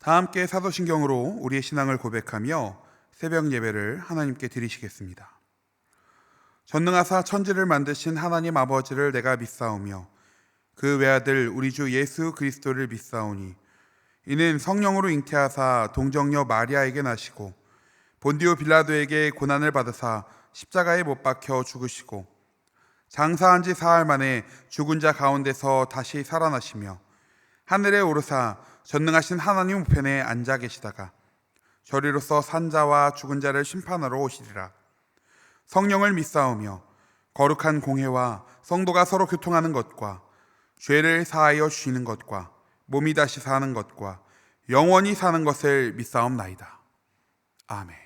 다 함께 사도신경으로 우리의 신앙을 고백하며 새벽 예배를 하나님께 드리시겠습니다. 전능하사 천지를 만드신 하나님 아버지를 내가 믿사오며 그 외아들 우리 주 예수 그리스도를 믿사오니 이는 성령으로 잉태하사 동정녀 마리아에게 나시고 본디오 빌라도에게 고난을 받으사 십자가에 못 박혀 죽으시고 장사한 지 사흘 만에 죽은 자 가운데서 다시 살아나시며 하늘에 오르사 전능하신 하나님 우편에 앉아 계시다가 저리로서 산 자와 죽은 자를 심판하러 오시리라. 성령을 믿사오며 거룩한 공회와 성도가 서로 교통하는 것과 죄를 사하여 주시는 것과 몸이 다시 사는 것과 영원히 사는 것을 믿사옵나이다. 아멘.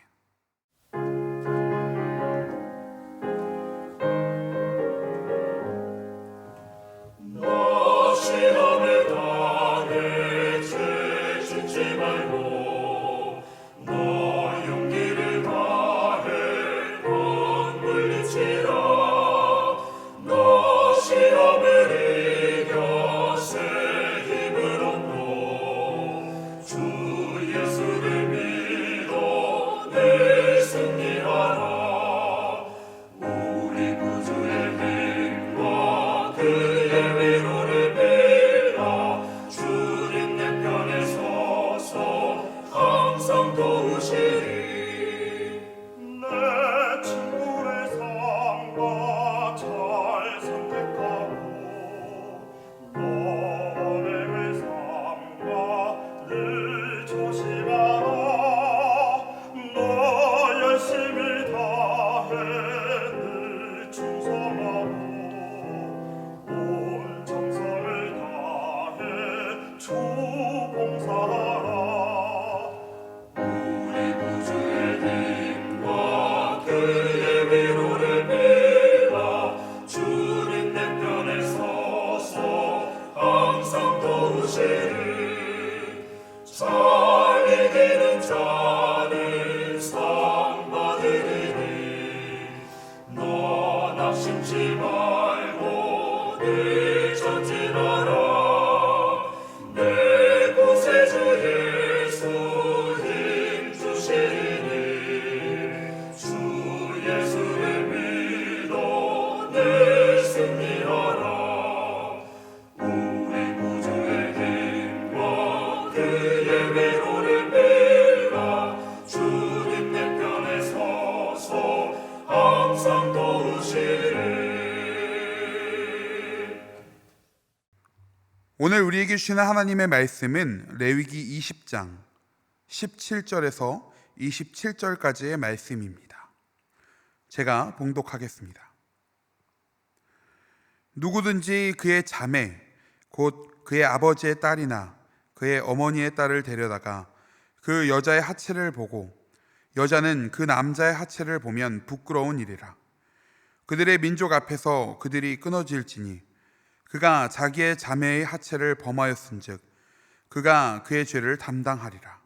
오늘 우리에게 주시는 하나님의 말씀은 레위기 20장 17절에서 27절까지의 말씀입니다. 제가 봉독하겠습니다. 누구든지 그의 자매 곧 그의 아버지의 딸이나 그의 어머니의 딸을 데려다가 그 여자의 하체를 보고 여자는 그 남자의 하체를 보면 부끄러운 일이라. 그들의 민족 앞에서 그들이 끊어질지니 그가 자기의 자매의 하체를 범하였은즉 그가 그의 죄를 담당하리라.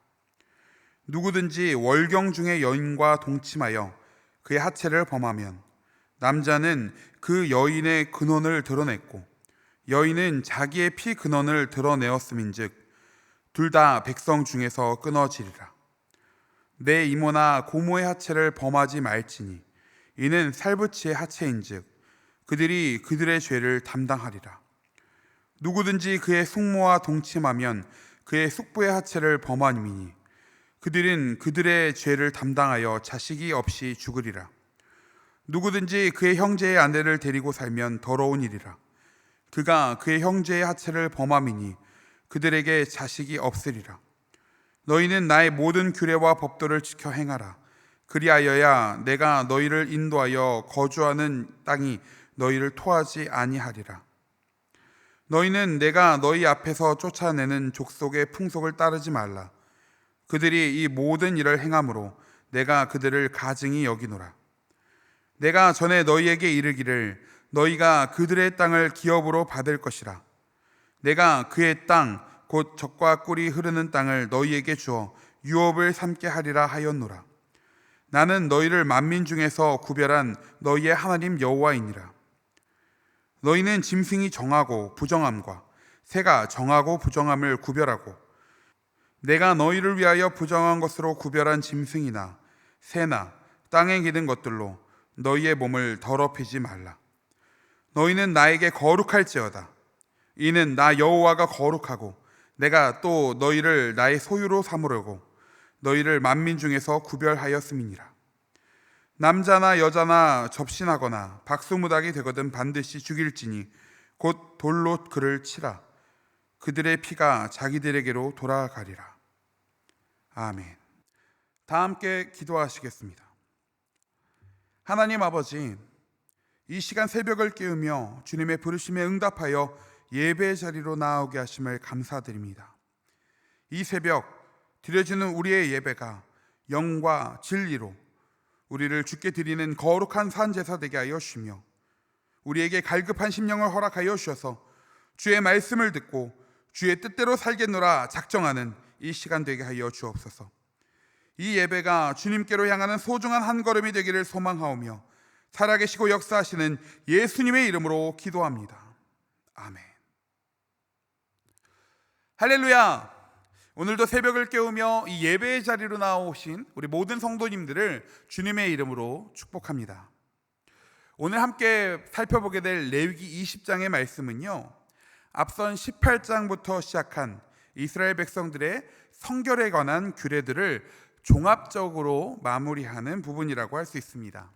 누구든지 월경 중에 여인과 동침하여 그의 하체를 범하면 남자는 그 여인의 근원을 드러냈고 여인은 자기의 피 근원을 드러내었음인즉 둘 다 백성 중에서 끊어지리라. 내 이모나 고모의 하체를 범하지 말지니 이는 살부치의 하체인즉 그들이 그들의 죄를 담당하리라. 누구든지 그의 숙모와 동침하면 그의 숙부의 하체를 범함이니 그들은 그들의 죄를 담당하여 자식이 없이 죽으리라. 누구든지 그의 형제의 아내를 데리고 살면 더러운 일이라. 그가 그의 형제의 하체를 범함이니 그들에게 자식이 없으리라. 너희는 나의 모든 규례와 법도를 지켜 행하라. 그리하여야 내가 너희를 인도하여 거주하는 땅이 너희를 토하지 아니하리라. 너희는 내가 너희 앞에서 쫓아내는 족속의 풍속을 따르지 말라. 그들이 이 모든 일을 행함으로 내가 그들을 가증히 여기노라. 내가 전에 너희에게 이르기를 너희가 그들의 땅을 기업으로 받을 것이라. 내가 그의 땅 곧 젖과 꿀이 흐르는 땅을 너희에게 주어 유업을 삼게 하리라 하였노라. 나는 너희를 만민 중에서 구별한 너희의 하나님 여호와이니라. 너희는 짐승이 정하고 부정함과 새가 정하고 부정함을 구별하고 내가 너희를 위하여 부정한 것으로 구별한 짐승이나 새나 땅에 기는 것들로 너희의 몸을 더럽히지 말라. 너희는 나에게 거룩할지어다. 이는 나 여호와가 거룩하고 내가 또 너희를 나의 소유로 삼으려고 너희를 만민 중에서 구별하였음이니라. 남자나 여자나 접신하거나 박수무당이 되거든 반드시 죽일지니 곧 돌로 그를 치라. 그들의 피가 자기들에게로 돌아가리라. 아멘. 다 함께 기도하시겠습니다. 하나님 아버지, 이 시간 새벽을 깨우며 주님의 부르심에 응답하여 예배의 자리로 나아오게 하심을 감사드립니다. 이 새벽 드려지는 우리의 예배가 영과 진리로 우리를 주께 드리는 거룩한 산제사 되게 하여 주시며 우리에게 갈급한 심령을 허락하여 주셔서 주의 말씀을 듣고 주의 뜻대로 살겠노라 작정하는 이 시간 되게 하여 주옵소서. 이 예배가 주님께로 향하는 소중한 한 걸음이 되기를 소망하오며 살아계시고 역사하시는 예수님의 이름으로 기도합니다. 아멘. 할렐루야. 오늘도 새벽을 깨우며 이 예배의 자리로 나오신 우리 모든 성도님들을 주님의 이름으로 축복합니다. 오늘 함께 살펴보게 될 레위기 20장의 말씀은요, 앞선 18장부터 시작한 이스라엘 백성들의 성결에 관한 규례들을 종합적으로 마무리하는 부분이라고 할 수 있습니다.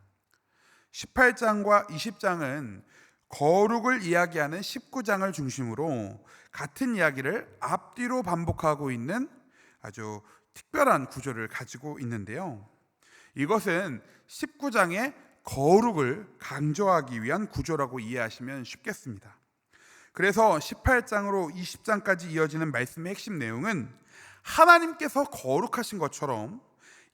18장과 20장은 거룩을 이야기하는 19장을 중심으로 같은 이야기를 앞뒤로 반복하고 있는 아주 특별한 구조를 가지고 있는데요, 이것은 19장의 거룩을 강조하기 위한 구조라고 이해하시면 쉽겠습니다. 그래서 18장으로 20장까지 이어지는 말씀의 핵심 내용은 하나님께서 거룩하신 것처럼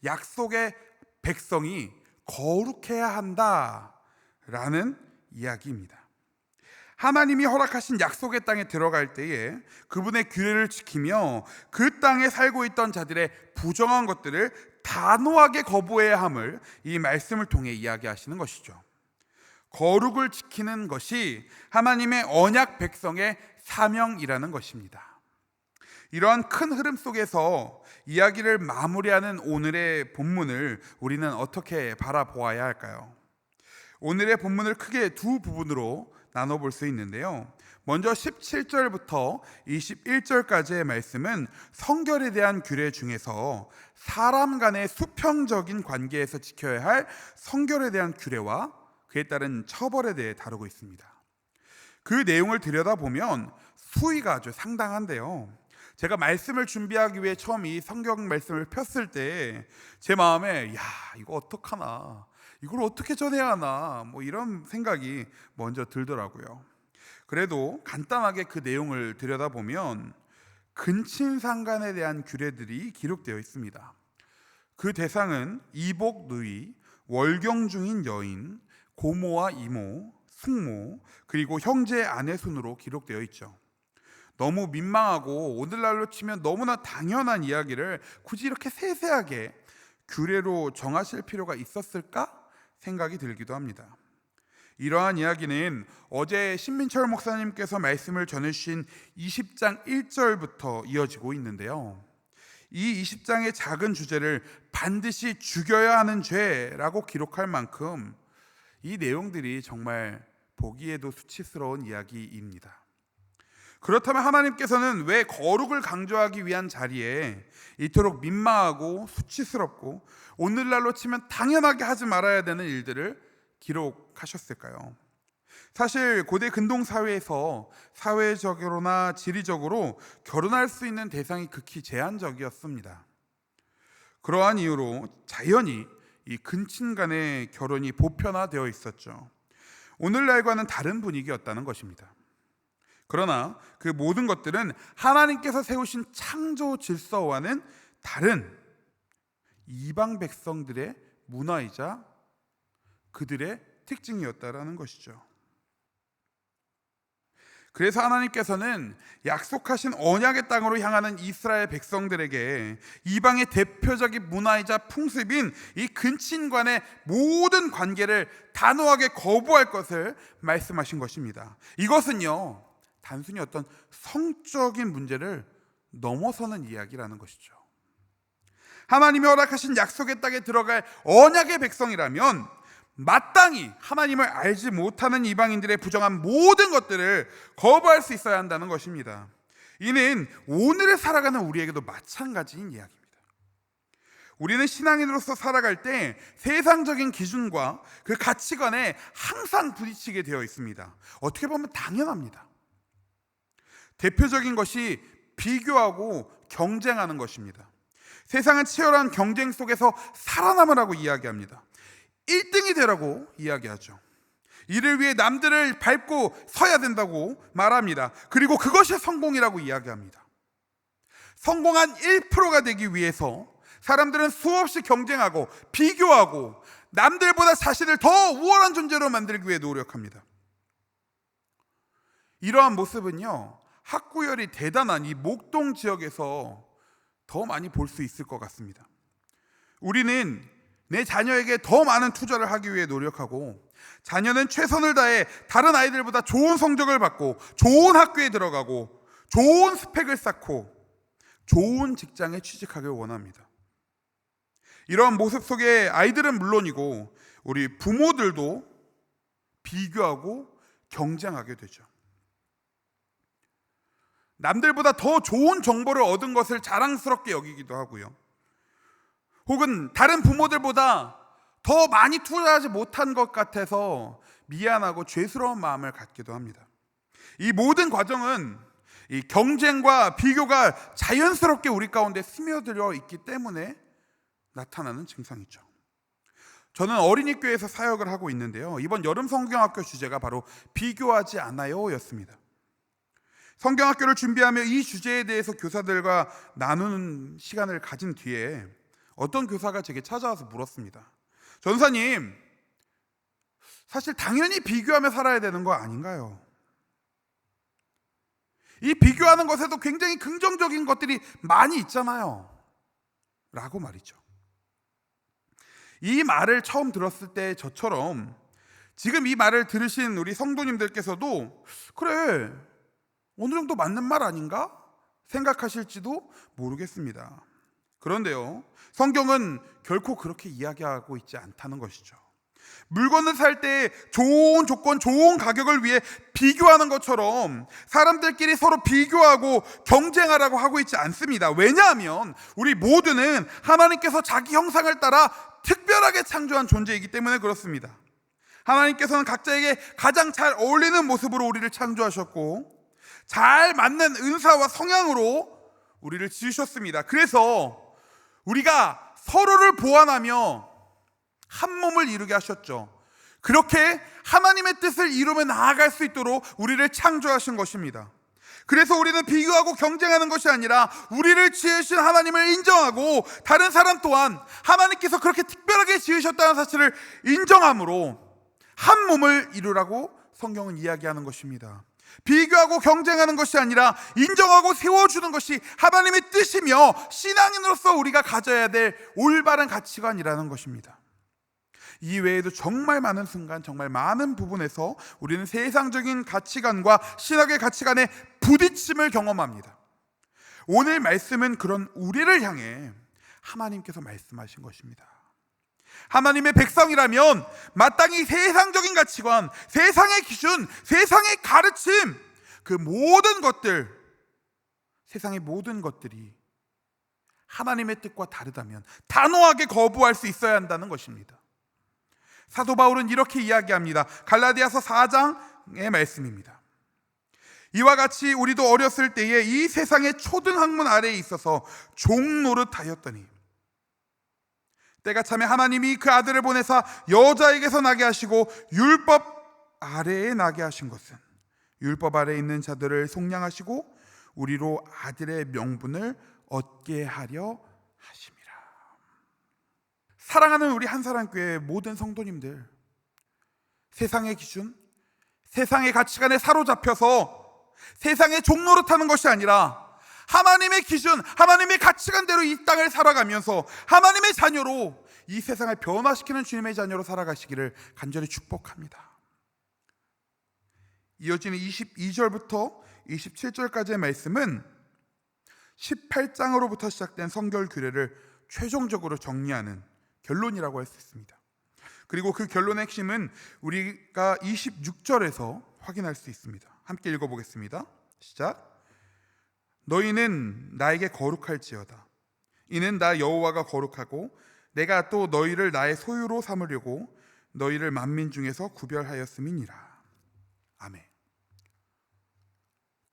약속의 백성이 거룩해야 한다라는 이야기입니다. 하나님이 허락하신 약속의 땅에 들어갈 때에 그분의 규례를 지키며 그 땅에 살고 있던 자들의 부정한 것들을 단호하게 거부해야 함을 이 말씀을 통해 이야기하시는 것이죠. 거룩을 지키는 것이 하나님의 언약 백성의 사명이라는 것입니다. 이러한 큰 흐름 속에서 이야기를 마무리하는 오늘의 본문을 우리는 어떻게 바라보아야 할까요? 오늘의 본문을 크게 두 부분으로 나눠볼 수 있는데요, 먼저 17절부터 21절까지의 말씀은 성결에 대한 규례 중에서 사람 간의 수평적인 관계에서 지켜야 할 성결에 대한 규례와 그에 따른 처벌에 대해 다루고 있습니다. 그 내용을 들여다보면 수위가 아주 상당한데요, 제가 말씀을 준비하기 위해 처음 이 성경 말씀을 폈을 때 제 마음에 이거 어떡하나, 이걸 어떻게 전해야 하나, 이런 생각이 먼저 들더라고요. 그래도 간단하게 그 내용을 들여다보면 근친상간에 대한 규례들이 기록되어 있습니다. 그 대상은 이복 누이, 월경 중인 여인, 고모와 이모, 숙모, 그리고 형제 아내 순으로 기록되어 있죠. 너무 민망하고 오늘날로 치면 너무나 당연한 이야기를 굳이 이렇게 세세하게 규례로 정하실 필요가 있었을까 생각이 들기도 합니다. 이러한 이야기는 어제 신민철 목사님께서 말씀을 전해주신 20장 1절부터 이어지고 있는데요, 이 20장의 작은 주제를 반드시 죽여야 하는 죄라고 기록할 만큼 이 내용들이 정말 보기에도 수치스러운 이야기입니다. 그렇다면 하나님께서는 왜 거룩을 강조하기 위한 자리에 이토록 민망하고 수치스럽고 오늘날로 치면 당연하게 하지 말아야 되는 일들을 기록하셨을까요? 사실 고대 근동 사회에서 사회적으로나 지리적으로 결혼할 수 있는 대상이 극히 제한적이었습니다. 그러한 이유로 자연히 이 근친 간의 결혼이 보편화되어 있었죠. 오늘날과는 다른 분위기였다는 것입니다. 그러나 그 모든 것들은 하나님께서 세우신 창조 질서와는 다른 이방 백성들의 문화이자 그들의 특징이었다라는 것이죠. 그래서 하나님께서는 약속하신 언약의 땅으로 향하는 이스라엘 백성들에게 이방의 대표적인 문화이자 풍습인 이 근친간의 모든 관계를 단호하게 거부할 것을 말씀하신 것입니다. 이것은요, 단순히 어떤 성적인 문제를 넘어서는 이야기라는 것이죠. 하나님이 허락하신 약속의 땅에 들어갈 언약의 백성이라면 마땅히 하나님을 알지 못하는 이방인들의 부정한 모든 것들을 거부할 수 있어야 한다는 것입니다. 이는 오늘을 살아가는 우리에게도 마찬가지인 이야기입니다. 우리는 신앙인으로서 살아갈 때 세상적인 기준과 그 가치관에 항상 부딪히게 되어 있습니다. 어떻게 보면 당연합니다. 대표적인 것이 비교하고 경쟁하는 것입니다. 세상은 치열한 경쟁 속에서 살아남으라고 이야기합니다. 1등이 되라고 이야기하죠. 이를 위해 남들을 밟고 서야 된다고 말합니다. 그리고 그것이 성공이라고 이야기합니다. 성공한 1%가 되기 위해서 사람들은 수없이 경쟁하고 비교하고 남들보다 자신을 더 우월한 존재로 만들기 위해 노력합니다. 이러한 모습은요, 학구열이 대단한 이 목동 지역에서 더 많이 볼 수 있을 것 같습니다. 우리는 내 자녀에게 더 많은 투자를 하기 위해 노력하고, 자녀는 최선을 다해 다른 아이들보다 좋은 성적을 받고 좋은 학교에 들어가고 좋은 스펙을 쌓고 좋은 직장에 취직하길 원합니다. 이러한 모습 속에 아이들은 물론이고 우리 부모들도 비교하고 경쟁하게 되죠. 남들보다 더 좋은 정보를 얻은 것을 자랑스럽게 여기기도 하고요. 혹은 다른 부모들보다 더 많이 투자하지 못한 것 같아서 미안하고 죄스러운 마음을 갖기도 합니다. 이 모든 과정은 이 경쟁과 비교가 자연스럽게 우리 가운데 스며들어 있기 때문에 나타나는 증상이죠. 저는 어린이교회에서 사역을 하고 있는데요, 이번 여름 성경학교 주제가 바로 비교하지 않아요 였습니다. 성경학교를 준비하며 이 주제에 대해서 교사들과 나누는 시간을 가진 뒤에 어떤 교사가 제게 찾아와서 물었습니다. 전사님, 사실 당연히 비교하며 살아야 되는 거 아닌가요? 이 비교하는 것에도 굉장히 긍정적인 것들이 많이 있잖아요 라고 말이죠. 이 말을 처음 들었을 때 저처럼 지금 이 말을 들으신 우리 성도님들께서도 그래, 어느 정도 맞는 말 아닌가 생각하실지도 모르겠습니다. 그런데요, 성경은 결코 그렇게 이야기하고 있지 않다는 것이죠. 물건을 살 때 좋은 조건, 좋은 가격을 위해 비교하는 것처럼 사람들끼리 서로 비교하고 경쟁하라고 하고 있지 않습니다. 왜냐하면 우리 모두는 하나님께서 자기 형상을 따라 특별하게 창조한 존재이기 때문에 그렇습니다. 하나님께서는 각자에게 가장 잘 어울리는 모습으로 우리를 창조하셨고 잘 맞는 은사와 성향으로 우리를 지으셨습니다. 그래서 우리가 서로를 보완하며 한 몸을 이루게 하셨죠. 그렇게 하나님의 뜻을 이루며 나아갈 수 있도록 우리를 창조하신 것입니다. 그래서 우리는 비교하고 경쟁하는 것이 아니라 우리를 지으신 하나님을 인정하고 다른 사람 또한 하나님께서 그렇게 특별하게 지으셨다는 사실을 인정함으로 한 몸을 이루라고 성경은 이야기하는 것입니다. 비교하고 경쟁하는 것이 아니라 인정하고 세워주는 것이 하나님의 뜻이며 신앙인으로서 우리가 가져야 될 올바른 가치관이라는 것입니다. 이 외에도 정말 많은 순간, 정말 많은 부분에서 우리는 세상적인 가치관과 신학의 가치관의 부딪힘을 경험합니다. 오늘 말씀은 그런 우리를 향해 하나님께서 말씀하신 것입니다. 하나님의 백성이라면 마땅히 세상적인 가치관, 세상의 기준, 세상의 가르침, 그 모든 것들, 세상의 모든 것들이 하나님의 뜻과 다르다면 단호하게 거부할 수 있어야 한다는 것입니다. 사도 바울은 이렇게 이야기합니다. 갈라디아서 4장의 말씀입니다. 이와 같이 우리도 어렸을 때에 이 세상의 초등학문 아래에 있어서 종노릇하였더니 때가 차면 하나님이 그 아들을 보내사 여자에게서 나게 하시고 율법 아래에 나게 하신 것은 율법 아래에 있는 자들을 속량하시고 우리로 아들의 명분을 얻게 하려 하심이라. 사랑하는 우리 한사랑교회 모든 성도님들, 세상의 기준, 세상의 가치관에 사로잡혀서 세상의 종노릇하는 것이 아니라 하나님의 기준, 하나님의 가치관대로 이 땅을 살아가면서 하나님의 자녀로 이 세상을 변화시키는 주님의 자녀로 살아가시기를 간절히 축복합니다. 이어지는 22절부터 27절까지의 말씀은 18장으로부터 시작된 성결 규례를 최종적으로 정리하는 결론이라고 할 수 있습니다. 그리고 그 결론의 핵심은 우리가 26절에서 확인할 수 있습니다. 함께 읽어보겠습니다. 시작. 너희는 나에게 거룩할지어다. 이는 나 여호와가 거룩하고 내가 또 너희를 나의 소유로 삼으려고 너희를 만민 중에서 구별하였음이니라. 아멘.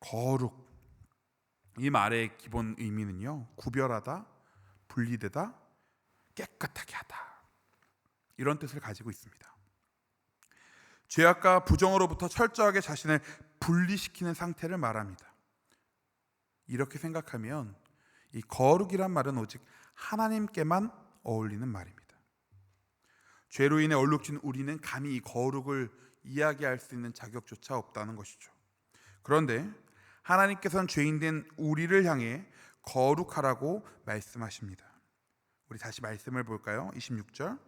거룩, 이 말의 기본 의미는요, 구별하다, 분리되다, 깨끗하게 하다, 이런 뜻을 가지고 있습니다. 죄악과 부정으로부터 철저하게 자신을 분리시키는 상태를 말합니다. 이렇게 생각하면 이 거룩이란 말은 오직 하나님께만 어울리는 말입니다. 죄로 인해 얼룩진 우리는 감히 이 거룩을 이야기할 수 있는 자격조차 없다는 것이죠. 그런데 하나님께서는 죄인된 우리를 향해 거룩하라고 말씀하십니다. 우리 다시 말씀을 볼까요? 26절.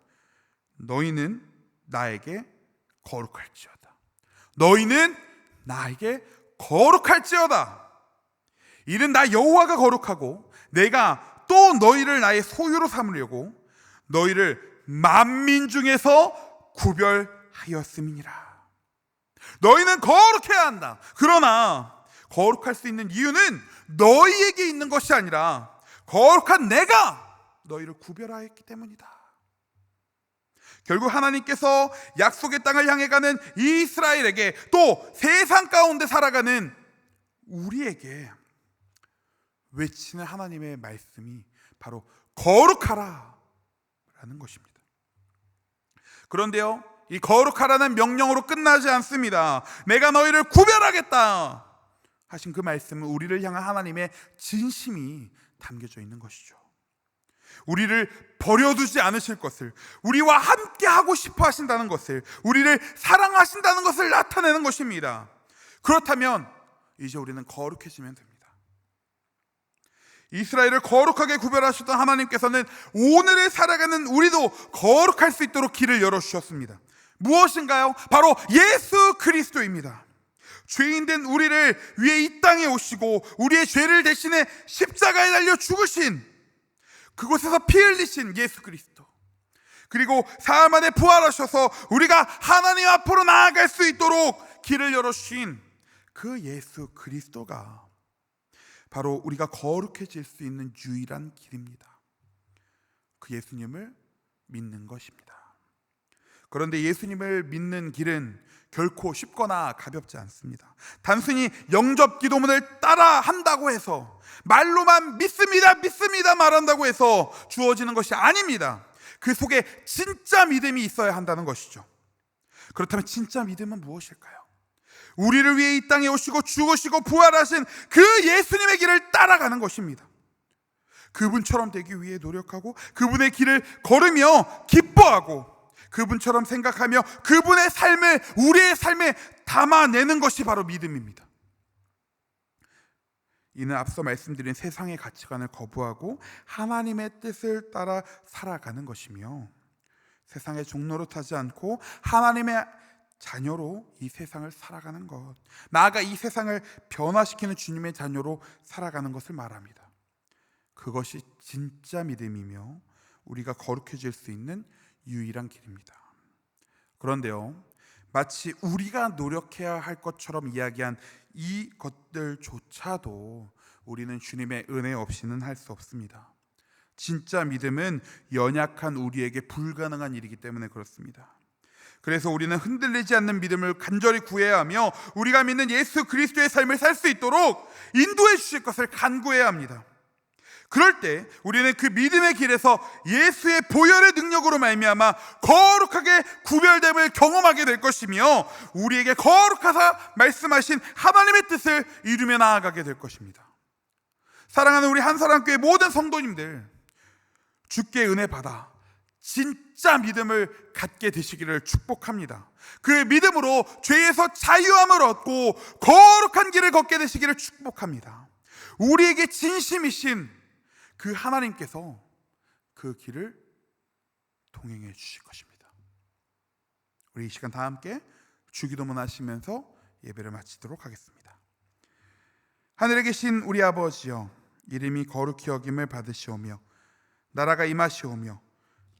너희는 나에게 거룩할지어다. 너희는 나에게 거룩할지어다. 이는 나 여호와가 거룩하고 내가 또 너희를 나의 소유로 삼으려고 너희를 만민 중에서 구별하였음이니라. 너희는 거룩해야 한다. 그러나 거룩할 수 있는 이유는 너희에게 있는 것이 아니라 거룩한 내가 너희를 구별하였기 때문이다. 결국 하나님께서 약속의 땅을 향해 가는 이스라엘에게 또 세상 가운데 살아가는 우리에게 외치는 하나님의 말씀이 바로 거룩하라 라는 것입니다. 그런데요, 이 거룩하라는 명령으로 끝나지 않습니다. 내가 너희를 구별하겠다 하신 그 말씀은 우리를 향한 하나님의 진심이 담겨져 있는 것이죠. 우리를 버려두지 않으실 것을, 우리와 함께 하고 싶어 하신다는 것을, 우리를 사랑하신다는 것을 나타내는 것입니다. 그렇다면 이제 우리는 거룩해지면 됩니다. 이스라엘을 거룩하게 구별하셨던 하나님께서는 오늘을 살아가는 우리도 거룩할 수 있도록 길을 열어주셨습니다. 무엇인가요? 바로 예수 그리스도입니다. 죄인된 우리를 위해 이 땅에 오시고 우리의 죄를 대신해 십자가에 달려 죽으신, 그곳에서 피 흘리신 예수 그리스도, 그리고 사흘 만에 부활하셔서 우리가 하나님 앞으로 나아갈 수 있도록 길을 열어주신 그 예수 그리스도가 바로 우리가 거룩해질 수 있는 유일한 길입니다. 그 예수님을 믿는 것입니다. 그런데 예수님을 믿는 길은 결코 쉽거나 가볍지 않습니다. 단순히 영접 기도문을 따라 한다고 해서, 말로만 믿습니다 믿습니다 말한다고 해서 주어지는 것이 아닙니다. 그 속에 진짜 믿음이 있어야 한다는 것이죠. 그렇다면 진짜 믿음은 무엇일까요? 우리를 위해 이 땅에 오시고 죽으시고 부활하신 그 예수님의 길을 따라가는 것입니다. 그분처럼 되기 위해 노력하고 그분의 길을 걸으며 기뻐하고 그분처럼 생각하며 그분의 삶을 우리의 삶에 담아내는 것이 바로 믿음입니다. 이는 앞서 말씀드린 세상의 가치관을 거부하고 하나님의 뜻을 따라 살아가는 것이며, 세상의 종로로 타지 않고 하나님의 자녀로 이 세상을 살아가는 것, 나아가 이 세상을 변화시키는 주님의 자녀로 살아가는 것을 말합니다. 그것이 진짜 믿음이며 우리가 거룩해질 수 있는 유일한 길입니다. 그런데요, 마치 우리가 노력해야 할 것처럼 이야기한 이 것들조차도 우리는 주님의 은혜 없이는 할 수 없습니다. 진짜 믿음은 연약한 우리에게 불가능한 일이기 때문에 그렇습니다. 그래서 우리는 흔들리지 않는 믿음을 간절히 구해야 하며 우리가 믿는 예수 그리스도의 삶을 살 수 있도록 인도해 주실 것을 간구해야 합니다. 그럴 때 우리는 그 믿음의 길에서 예수의 보혈의 능력으로 말미암아 거룩하게 구별됨을 경험하게 될 것이며, 우리에게 거룩하사 말씀하신 하나님의 뜻을 이루며 나아가게 될 것입니다. 사랑하는 우리 한사랑교회 모든 성도님들, 주께 은혜 받아 진짜 믿음을 갖게 되시기를 축복합니다. 그 믿음으로 죄에서 자유함을 얻고 거룩한 길을 걷게 되시기를 축복합니다. 우리에게 진심이신 그 하나님께서 그 길을 동행해 주실 것입니다. 우리 이 시간 다 함께 주기도문 하시면서 예배를 마치도록 하겠습니다. 하늘에 계신 우리 아버지여, 이름이 거룩히 여김을 받으시오며 나라가 임하시오며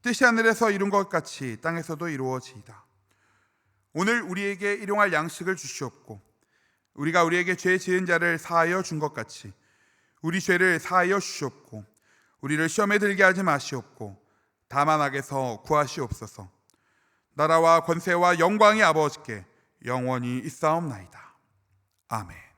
뜻이 하늘에서 이룬 것 같이 땅에서도 이루어지이다. 오늘 우리에게 일용할 양식을 주시옵고 우리가 우리에게 죄 지은 자를 사하여 준 것 같이 우리 죄를 사하여 주시옵고 우리를 시험에 들게 하지 마시옵고 다만 악에서 구하시옵소서. 나라와 권세와 영광이 아버지께 영원히 있사옵나이다. 아멘.